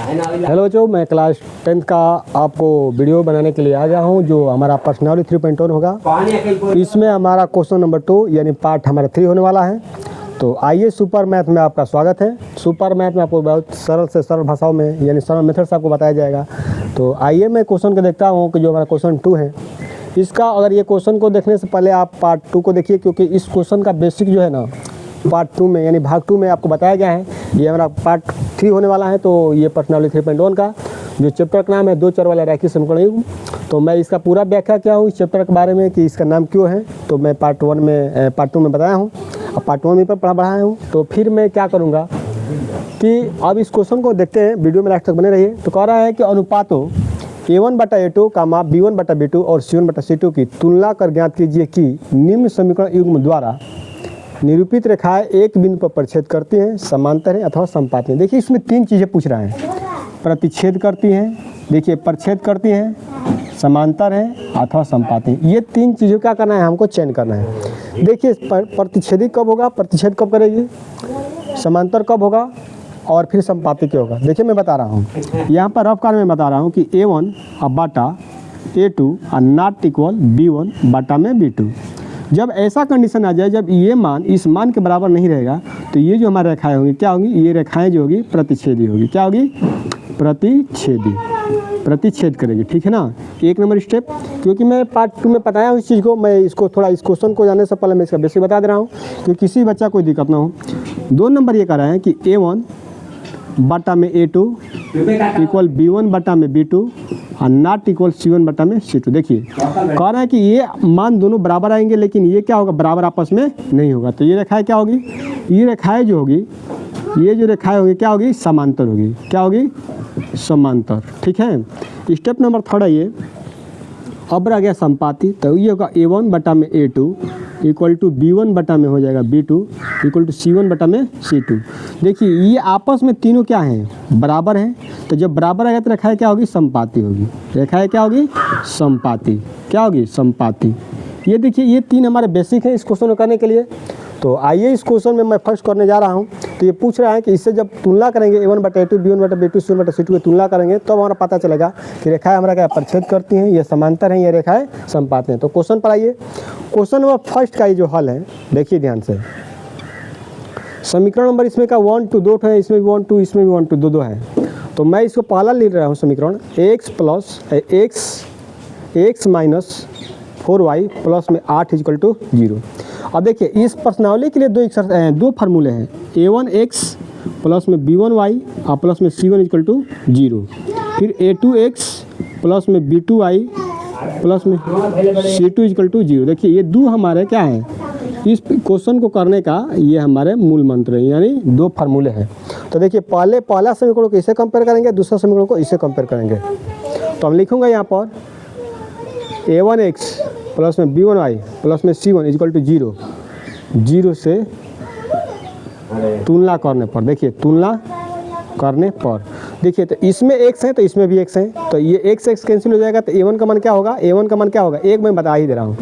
Hello बच्चों, मैं class 10th का आपको वीडियो बनाने के लिए आ गया हूं, जो हमारा पर्सनालिटी 3.1 होगा। इसमें हमारा क्वेश्चन नंबर 2 यानी पार्ट हमारा 3 होने वाला है। तो आइए, सुपर मैथ में आपका स्वागत है। सुपर मैथ में आपको बहुत सरल से सरल भाषाओं में यानी सरल मेथड से आपको बताया जाएगा। तो आइए मैं क्वेश्चन को देखता हूँ कि जो हमारा क्वेश्चन 2 है, इसका अगर ये क्वेश्चन को देखने से पहले आप पार्ट 2 को देखिए, क्योंकि इस क्वेश्चन का बेसिक जो है ना पार्ट 2 में यानी भाग 2 में आपको बताया गया है। ये हमारा पार्ट 3 होने वाला है। तो ये पर्सनालिटी 3.1 का जो चैप्टर का नाम है 2 चर वाला रैखिक समीकरण युग्म। तो मैं इसका पूरा व्याख्या किया हूँ इस चैप्टर के बारे में कि इसका नाम क्यों है। तो मैं पार्ट 2 में बताया हूँ और पार्ट 1 में पर बढ़ाया हूँ। तो फिर मैं क्या करूँगा कि अब इस क्वेश्चन को देखते हैं, वीडियो में लास्ट तक बने रहिए। तो कह रहा है कि अनुपातों A1/A2, B1/B2 और C1/C2 की तुलना कर ज्ञात कीजिए कि निम्न समीकरण युग्म द्वारा निरूपित रेखाएं एक बिंदु पर परिच्छेद करती हैं, समांतर हैं अथवा समपाती हैं। देखिए इसमें 3 चीज़ें पूछ रहा है। प्रतिच्छेद करती हैं, देखिए परिच्छेद करती हैं, समांतर हैं अथवा समपाती हैं। ये 3 चीज़ों क्या करना है, हमको चयन करना है। देखिए प्रतिच्छेदी कब होगा, प्रतिच्छेद कब करेगी, समांतर कब होगा और फिर समपाती क्या होगा। देखिए मैं बता रहा हूँ, यहाँ पर रफ कार में बता रहा हूँ कि A1 बटा A2 और नॉट इक्वल B1 बटा में B2। जब ऐसा कंडीशन आ जाए, जब ये मान इस मान के बराबर नहीं रहेगा, तो ये जो हमारी रेखाएं होंगी क्या होंगी, ये रेखाएं जो होगी प्रतिच्छेदी होगी। क्या होगी, प्रतिच्छेद करेगी। ठीक है ना, 1 नंबर स्टेप। क्योंकि मैं पार्ट 2 में बताया हूँ इस चीज़ को, मैं इसको थोड़ा इस क्वेश्चन को जानने से पहले मैं इसका बेसिक बता दे रहा हूँ कि किसी बच्चा कोई दिक्कत ना हो। 2 नंबर ये कह रहा है कि A1 बटा में A2 इक्वल B1 बटा में B2 और नॉट इक्वल C1 बटा में C2। देखिए कह रहा है कि ये मान दोनों बराबर आएंगे, लेकिन ये क्या होगा, बराबर आपस में नहीं होगा। तो ये रेखाएं क्या होगी, ये रेखाएं जो होगी, ये जो रेखाएं होगी क्या होगी, समांतर होगी। क्या होगी, समांतर। ठीक है, स्टेप नंबर 3 है ये। अब रह गया समपाती। तो ये होगा A1 बटा में A2 इक्वल टू B1 बटा में हो जाएगा B2 इक्वल टू C1 बटा में C2। देखिए ये आपस में तीनों क्या हैं, बराबर हैं। तो जब बराबर आएगा तो रेखाएं क्या होगी, समपाती होगी। रेखाएं क्या होगी, समपाती। क्या होगी, समपाती। ये देखिए ये 3 हमारे बेसिक हैं इस क्वेश्चन को करने के लिए। तो आइए इस क्वेश्चन में मैं फर्स्ट करने जा रहा हूँ। तो ये पूछ रहा है कि इससे जब तुलना करेंगे A1/A2 B1/B2 C1/C2 की तुलना करेंगे तो हमारा पता चलेगा कि रेखाएं हमारा क्या परिच्छेद करती हैं, ये समांतर हैं, ये रेखाएं समपाती हैं। तो क्वेश्चन पर आइए। क्वेश्चन नंबर फर्स्ट का ये जो हल है, देखिए ध्यान से। समीकरण नंबर इसमें का 1 2 2 है, इसमें भी 1 2, इसमें भी 1 2 2 है। तो मैं इसको पहला ले रहा हूँ समीकरण x माइनस 4y प्लस में 8 इक्वल टू 0। अब देखिए इस प्रश्नावली के लिए 2 फार्मूले हैं। A1x प्लस में B1y और प्लस में C1 इक्वल टू 0। फिर A2x प्लस में B2y प्लस में C2 इक्वल टू 0। देखिए ये 2 हमारे क्या हैं, इस क्वेश्चन को करने का ये हमारे मूल मंत्र हैं, यानी 2 फार्मूले हैं। तो देखिए पहला समीकरण को इसे कंपेयर करेंगे, दूसरा समीकरण को इसे कंपेयर करेंगे। तो हम लिखूँगा यहाँ पर A1x प्लस में B1y प्लस में C1 इक्वल टू 0 से तुलना करने पर। देखिए तुलना करने पर देखिए, तो इसमें x है तो इसमें भी x है, तो ये x कैंसिल हो जाएगा। तो A1 का मान क्या होगा, A1 का मान क्या होगा, एक मैं बता ही दे रहा हूँ।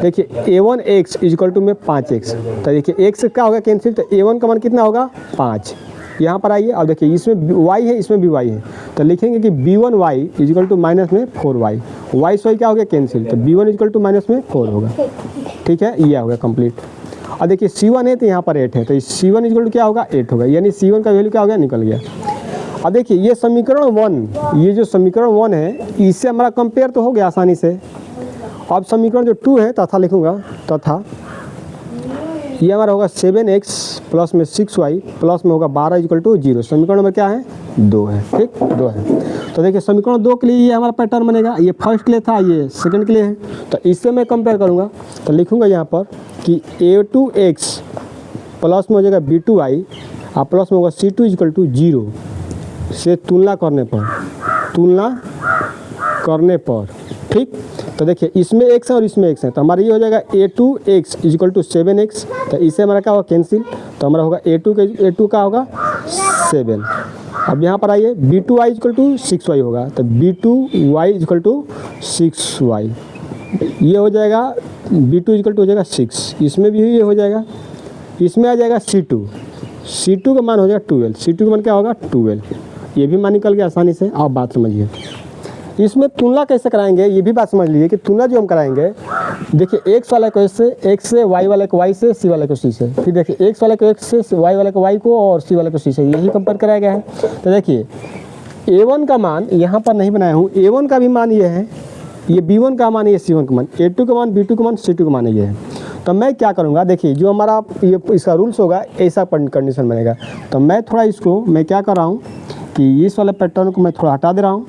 देखिए A1x इक्वल टू में 5x। तो देखिए x क्या होगा कैंसिल, तो A1 का मान कितना होगा, 5। यहाँ पर आइए, अब देखिए इसमें y है इसमें भी y है, तो लिखेंगे कि B1y इक्वल टू माइनस में 4y। y से क्या हो गया कैंसिल, तो B1 इक्वल टू माइनस में 4 होगा। ठीक है, ये हो गया कंप्लीट। और देखिए C1 है तो यहाँ पर 8 है, तो C1 इक्वल टू क्या होगा, 8 होगा, यानी C1 का वैल्यू क्या हो गया, निकल गया। अब देखिए ये समीकरण 1, ये जो समीकरण 1 है इससे हमारा कंपेयर तो हो गया आसानी से। अब समीकरण जो 2 है तथा लिखूँगा, तथा ये हमारा होगा 7x प्लस में 6y प्लस में होगा 12 इक्वल टू 0। समीकरण नंबर क्या है, 2 है। ठीक, 2 है। तो देखिए समीकरण 2 के लिए ये हमारा पैटर्न बनेगा। ये फर्स्ट के लिए था, ये सेकंड के लिए है। तो इससे मैं कंपेयर करूँगा, तो लिखूँगा यहाँ पर कि A2x प्लस में हो जाएगा B2y और प्लस में होगा C2 इक्वल टू 0 से तुलना करने पर। ठीक, तो देखिए इसमें x है और इसमें x है, तो हमारा ये हो जाएगा A2x इक्वल टू 7x। तो इससे हमारा क्या होगा कैंसिल, तो हमारा होगा A2 का होगा 7। अब यहाँ पर आइए B2y इक्वल टू 6y होगा, तो B2y इक्वल टू 6y। ये हो जाएगा B2 इक्वल टू हो जाएगा 6। इसमें भी ये हो जाएगा, इसमें आ जाएगा C2 का मान हो जाएगा 12। C2 का मान क्या होगा, 12। ये भी मान निकल गया आसानी से। आप बात समझिए, इसमें तुलना कैसे कराएंगे ये भी बात समझ लीजिए कि तुलना जो हम कराएंगे, देखिए एक्स वाले को एक्स से, वाई वाले को वाई से, सी वाले को सी से। फिर देखिए एक्स वाले को एक्स से, वाई वाले को वाई को और सी वाले को सी से, यही कंपेयर कराया गया है। तो देखिए A1 का मान यहाँ पर नहीं बनाया हूँ, A1 का भी मान ये है, ये B1 का मान, ये C1 का मान, A2 का मान, B2 का मान, C2 का मान ये है। तो मैं क्या करूँगा, देखिए जो हमारा ये इसका रूल्स होगा ऐसा कंडीशन बनेगा। तो मैं थोड़ा इसको मैं क्या कर रहा हूँ कि इस वाले पैटर्न को मैं थोड़ा हटा दे रहा हूँ,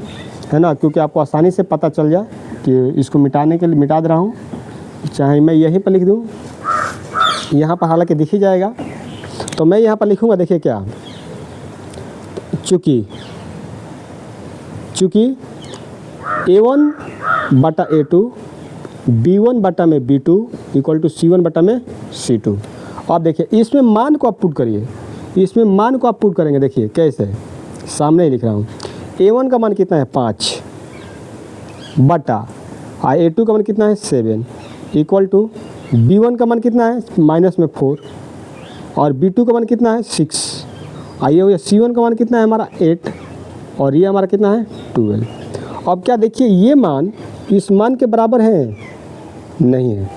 है ना, क्योंकि आपको आसानी से पता चल जाए कि इसको मिटाने के लिए मिटा दे रहा हूँ। चाहे मैं यहीं पर लिख दूँ, यहाँ पर हालांकि दिख ही जाएगा। तो मैं यहाँ पर लिखूँगा, देखिए क्या, चूँकि A1 बटा A2 B1 बटा में B2 इक्वल टू C1 बटा में C2। अब देखिए इसमें मान को आप पुट करिए, इसमें मान को आप पुट करेंगे। देखिए कैसे, सामने ही लिख रहा हूँ। A1 का मान कितना है 5 बटा A2 का मान कितना है 7 इक्वल टू B1 का मान कितना है माइनस में 4 और B2 का मान कितना है 6। आइए भैया C1 का मान कितना है हमारा 8 और ये हमारा कितना है 12। अब क्या देखिए ये मान इस मान के बराबर है, नहीं है,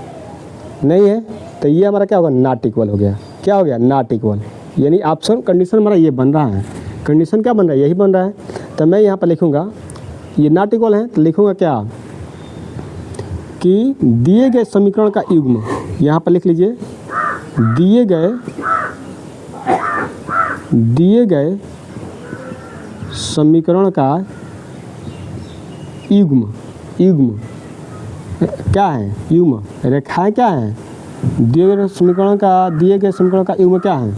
नहीं है। तो ये हमारा क्या होगा, नॉट इक्वल हो गया। क्या हो गया, नॉट इक्वल, यानी ऑप्शन कंडीशन हमारा ये बन रहा है। कंडीशन क्या बन रहा है, यही बन रहा है। तो मैं यहाँ पर लिखूँगा ये नॉट इक्वल है, तो लिखूँगा क्या कि दिए गए समीकरण का युग्म, यहाँ पर लिख लीजिए दिए गए समीकरण का युग्म क्या है, युग्म रेखाएं क्या है, दिए गए समीकरण का युग्म क्या है,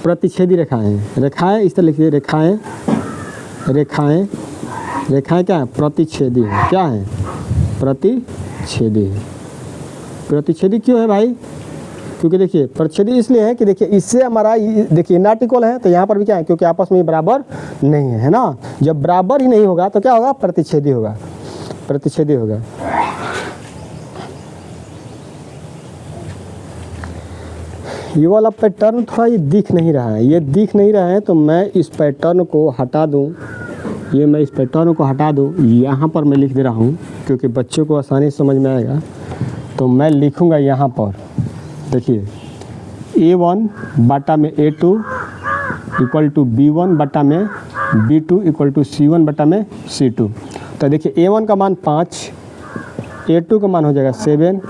प्रतिच्छेदी रेखाएं। रेखाएं इस तरह लिखिए, रेखाएं क्या है, प्रतिच्छेदी है। क्या है, प्रतिच्छेदी है। प्रतिच्छेदी क्यों है भाई, क्योंकि देखिए प्रतिच्छेदी इसलिए है कि देखिए इससे हमारा देखिए नॉट इक्वल है, तो यहाँ पर भी क्या है, क्योंकि आपस में बराबर नहीं है, है ना। जब बराबर ही नहीं होगा तो क्या होगा, प्रतिच्छेदी होगा, प्रतिच्छेदी होगा। ये वाला पैटर्न थोड़ा ये दिख नहीं रहा है, ये दिख नहीं रहा है, तो मैं इस पैटर्न को हटा दूँ, ये मैं इस पैटर्न को हटा दूँ, यहाँ पर मैं लिख दे रहा हूँ क्योंकि बच्चों को आसानी से समझ में आएगा। तो मैं लिखूँगा यहाँ पर, देखिए A1 बटा में A2 इक्वल टू B1 बटा में B2 इक्वल टू C1 बटा में C2। तो देखिए A1 का मान 5, A2 का मान हो जाएगा 7,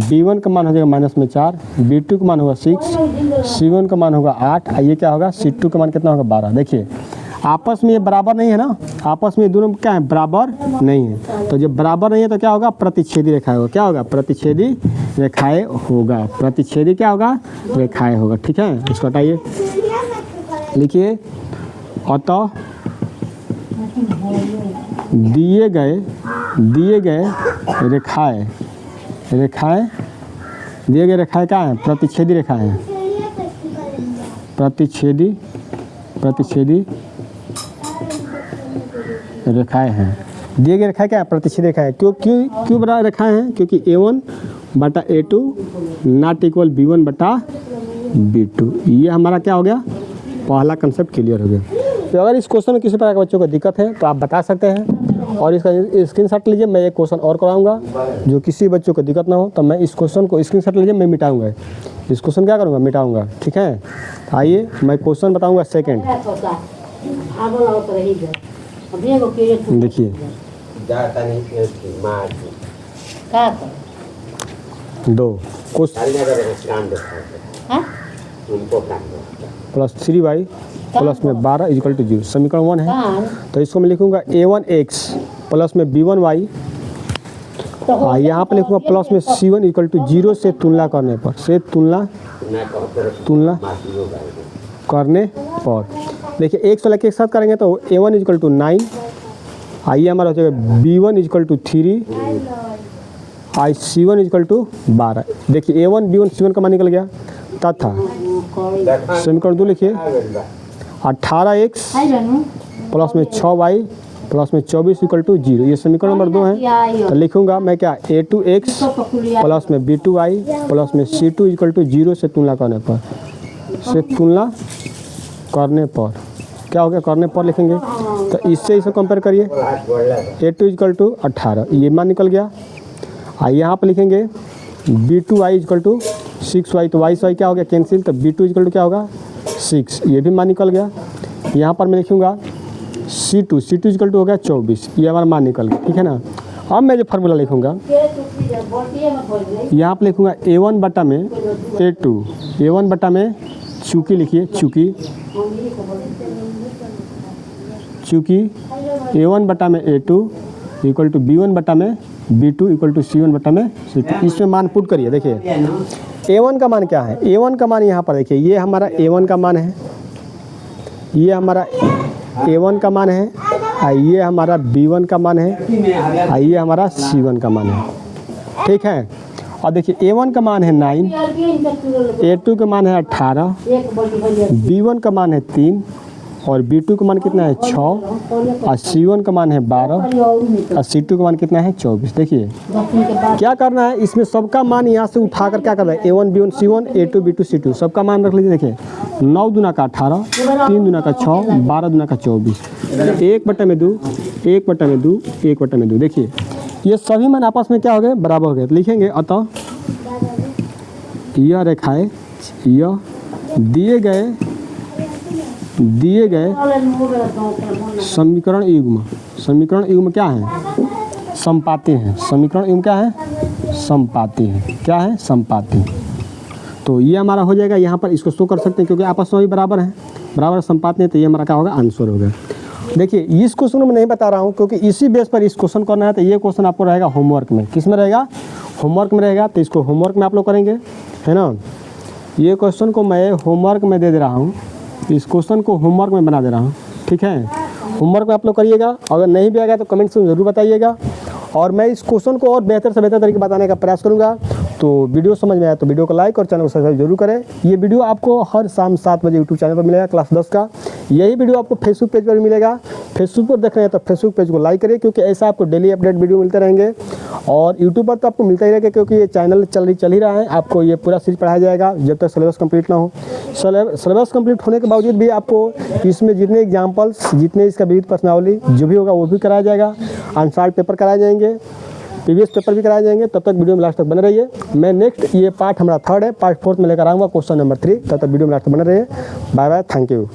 B1 का मान हो जाएगा माइनस में 4, B2 का मान होगा 6, C1 का मान होगा 8, ये क्या होगा, C2 का मान कितना होगा 12। देखिए आपस में ये बराबर नहीं है ना, आपस में दोनों क्या है, बराबर नहीं है। तो जब बराबर नहीं है तो क्या होगा, प्रतिच्छेदी रेखाएं होगा। क्या होगा, प्रतिच्छेदी रेखाएं होगा, प्रतिच्छेदी क्या होगा, रेखाएं होगा। ठीक है, इसको हटाइए, लिखिए अतः दिए गए रेखाएं दिए गए रेखाएं क्या है, प्रतिच्छेदी रेखाएं हैं, प्रतिच्छेदी रेखाएं हैं। दिए गए रेखाएं क्या है, प्रतिच्छेदी रेखाएं। क्यों बड़ा रेखाएं हैं, क्योंकि A1 बटा A2 नॉट इक्वल B1 बटा B2। ये हमारा क्या हो गया, पहला कंसेप्ट क्लियर हो गया। तो अगर इस क्वेश्चन में किसी प्रकार के बच्चों को दिक्कत है तो आप बता सकते हैं और इसका स्क्रीनशॉट लीजिए। मैं एक क्वेश्चन और कराऊंगा जो किसी बच्चों को दिक्कत ना हो, तो मैं इस क्वेश्चन को स्क्रीनशॉट लीजिए, मैं मिटाऊंगा इस क्वेश्चन, क्या करूँगा, मिटाऊंगा। ठीक है, आइए मैं क्वेश्चन बताऊँगा सेकेंड। देखिए 2 प्लस 3y प्लस में 12 इक्वल टू 0 समीकरण 1 है। तो इसको मैं लिखूंगा A1x प्लस में B1y, यहाँ पर लिखूंगा प्लस में C1 इक्वल टू 0 से तुलना करने पर, देखिए एक से लेकर एक साथ करेंगे तो A1 इक्वल टू 9, आइए हमारा हो जाएगा B1 equal to 3, C1 equal to 12। देखिए A1 B1 C1 का मान निकल गया, तथा समीकरण 2 लिखिए 18x प्लस में 6y प्लस में 24 इक्वल टू 0, ये समीकरण नंबर 2 है। तो लिखूंगा मैं क्या, A2x प्लस में B2y प्लस में C2 इक्वल टू 0 से तुलना करने पर, क्या हो गया, करने पर लिखेंगे तो इससे इसे कंपेयर करिए। A2 इक्वल टू 18, ये मान निकल गया। यहाँ पर लिखेंगे B2i इक्वल टू 6y, तो y क्या हो गया कैंसिल, तो B2 इक्वल टू क्या होगा 6, ये भी मान निकल गया। यहाँ पर मैं लिखूँगा C2 इक्वल टू हो गया 24, ये हमारा मान निकल गया, ठीक है ना। अब मैं जो फार्मूला लिखूँगा यहाँ पर लिखूँगा A1 बटा में A2, A1 बटा में चूँकि लिखिए चूँकि A1 बटा में A2 इक्वल टू B1 बटा में B2 इक्वल टू C1 बटा में C2, इसमें मान पुट करिए। देखिए A1 का मान क्या है, A1 का मान यहाँ पर देखिए, ये हमारा A1 का मान है, ये हमारा A1 का मान है, ये हमारा B1 का मान है, ये हमारा C1 का मान है, ठीक है। और देखिए A1 का मान है 9, A2 का मान है 18, B1 का मान है 3 और B2 का मान कितना है 6 और C1 का मान है 12 और C2 का मान कितना है 24। देखिए क्या करना है, इसमें सबका मान यहाँ से उठाकर क्या करना है, A1 B1 C1 A2 B2 C2 सबका मान रख लीजिए। देखिए 9 दूना का 18, 3 दूना का 6, 12 दूना का 24, 1 बटा में 2, 1 बटा में 2, 1 बटा में 2। देखिए ये सभी मान आपस में क्या हो गए, बराबर हो गए। तो लिखेंगे अतः यह रेखाएं यह दिए गए समीकरण युग्म क्या है, समपाती हैं। समीकरण युग्म क्या है, समपाती हैं। क्या है, समपाती। तो ये हमारा हो जाएगा, यहाँ पर इसको शो कर सकते हैं क्योंकि आपस में भी बराबर है, बराबर समपाती है, तो ये हमारा क्या होगा, आंसर होगा। देखिए इस क्वेश्चन में नहीं बता रहा हूँ क्योंकि इसी बेस पर इस क्वेश्चन करना है, तो ये क्वेश्चन आपको रहेगा होमवर्क में। किस में रहेगा, होमवर्क में रहेगा, तो इसको होमवर्क में आप लोग करेंगे, है ना। ये क्वेश्चन को मैं होमवर्क में दे दे रहा हूँ, इस क्वेश्चन को होमवर्क में बना दे रहा हूँ, ठीक है। होमवर्क में आप लोग करिएगा, अगर नहीं भी आएगा तो कमेंट्स में ज़रूर बताइएगा और मैं इस क्वेश्चन को और बेहतर से बेहतर तरीके बताने का प्रयास करूँगा। तो वीडियो समझ में आया तो वीडियो को लाइक और चैनल को सब्सक्राइब जरूर करें। ये वीडियो आपको हर शाम 7 बजे यूट्यूब चैनल पर मिलेगा क्लास 10 का। यही वीडियो आपको फेसबुक पेज पर भी मिलेगा। फेसबुक पर देख रहे हैं तो फेसबुक पेज को लाइक करिए क्योंकि ऐसा आपको डेली अपडेट वीडियो मिलते रहेंगे और यूट्यूब पर तो आपको मिलता ही रहेगा क्योंकि ये चैनल चल ही रहा है। आपको ये पूरा सीरीज पढ़ाया जाएगा जब तक सिलेबस कंप्लीट ना हो। सिलेबस कंप्लीट होने के बावजूद भी आपको इसमें जितने एग्जाम्पल्स, जितने इसका विविध प्रश्नावली जो भी होगा वो भी कराया जाएगा। अनसॉल्व पेपर कराए जाएंगे, प्रीवियस पेपर भी कराए जाएंगे। तब तक वीडियो में लास्ट तक बने रहिए। मैं नेक्स्ट ये पार्ट हमारा 3rd है, पार्ट 4th में लेकर आऊँगा क्वेश्चन नंबर 3। तब तक वीडियो में लास्ट तक बने रहिए। Bye bye, thank you.